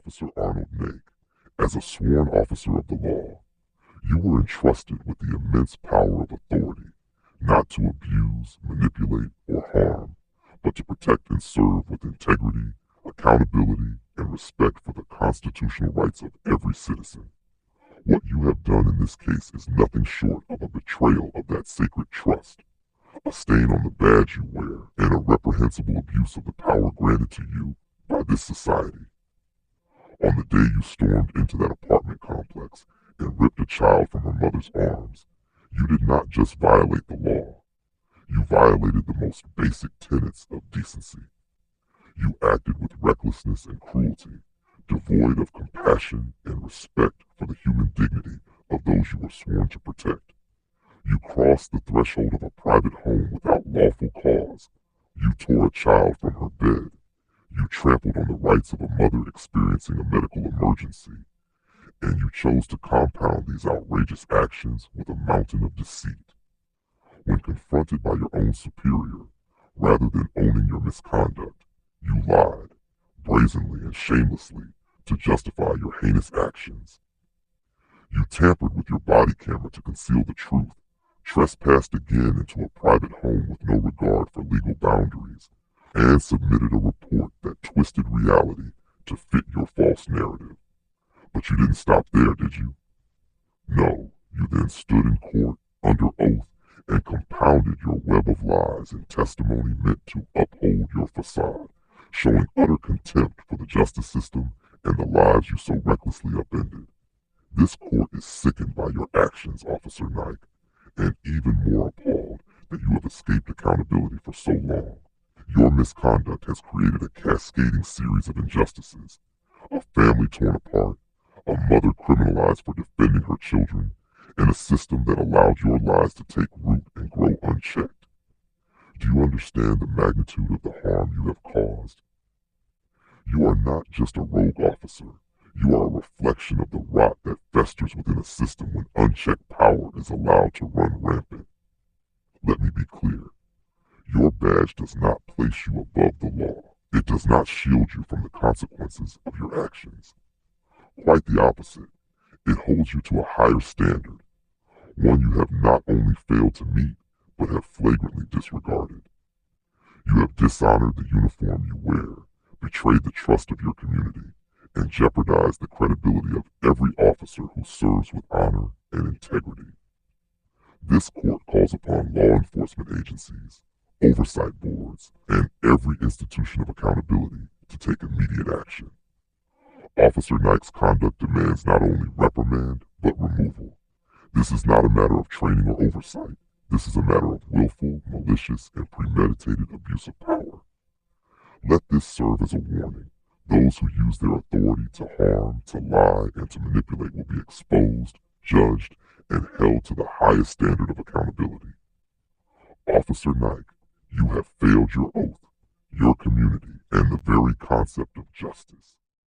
Officer NAC. As a sworn officer of the law, you were entrusted with the immense power of authority, not to abuse, manipulate, or harm, but to protect and serve with integrity, accountability, and respect for the constitutional rights of every citizen. What you have done in this case is nothing short of a betrayal of that sacred trust, a stain on the badge you wear, and a reprehensible abuse of the power granted to you by this society. On the day you stormed into that apartment complex and ripped a child from her mother's arms, you did not just violate the law, you violated the most basic tenets of decency. You acted with recklessness and cruelty, devoid of compassion and respect for the human dignity of those you were sworn to protect. You crossed the threshold of a private home without lawful cause. You tore a child from her bed. You trampled on the rights of a mother experiencing a medical emergency. And you chose to compound these outrageous actions with a mountain of deceit. When confronted by your own superior, rather than owning your misconduct, you lied, brazenly and shamelessly, to justify your heinous actions. You tampered with your body camera to conceal the truth, trespassed again into a private home with no regard for legal boundaries, and submitted a report that twisted reality to fit your false narrative. But you didn't stop there, did you? No, you then stood in court, under oath, and compounded your web of lies in testimony meant to uphold your facade, showing utter contempt for the justice system and the lives you so recklessly upended. This court is sickened by your actions, Officer NAC, and even more appalled that you have escaped accountability for so long. Your misconduct has created a cascading series of injustices, a family torn apart, a mother criminalized for defending her children, and a system that allowed your lies to take root and grow unchecked. Do you understand the magnitude of the harm you have caused? You are not just a rogue officer. You are a reflection of the rot that festers within a system when unchecked power is allowed to run rampant. Let me be clear. Your badge does not place you above the law. It does not shield you from the consequences of your actions. Quite the opposite. It holds you to a higher standard, one you have not only failed to meet, but have flagrantly disregarded. You have dishonored the uniform you wear, betrayed the trust of your community, and jeopardized the credibility of every officer who serves with honor and integrity. This court calls upon law enforcement agencies, oversight boards, and every institution of accountability to take immediate action. Officer NAC's conduct demands not only reprimand, but removal. This is not a matter of training or oversight. This is a matter of willful, malicious, and premeditated abuse of power. Let this serve as a warning. Those who use their authority to harm, to lie, and to manipulate will be exposed, judged, and held to the highest standard of accountability. Officer NAC, you have failed your oath, your community, and the very concept of justice.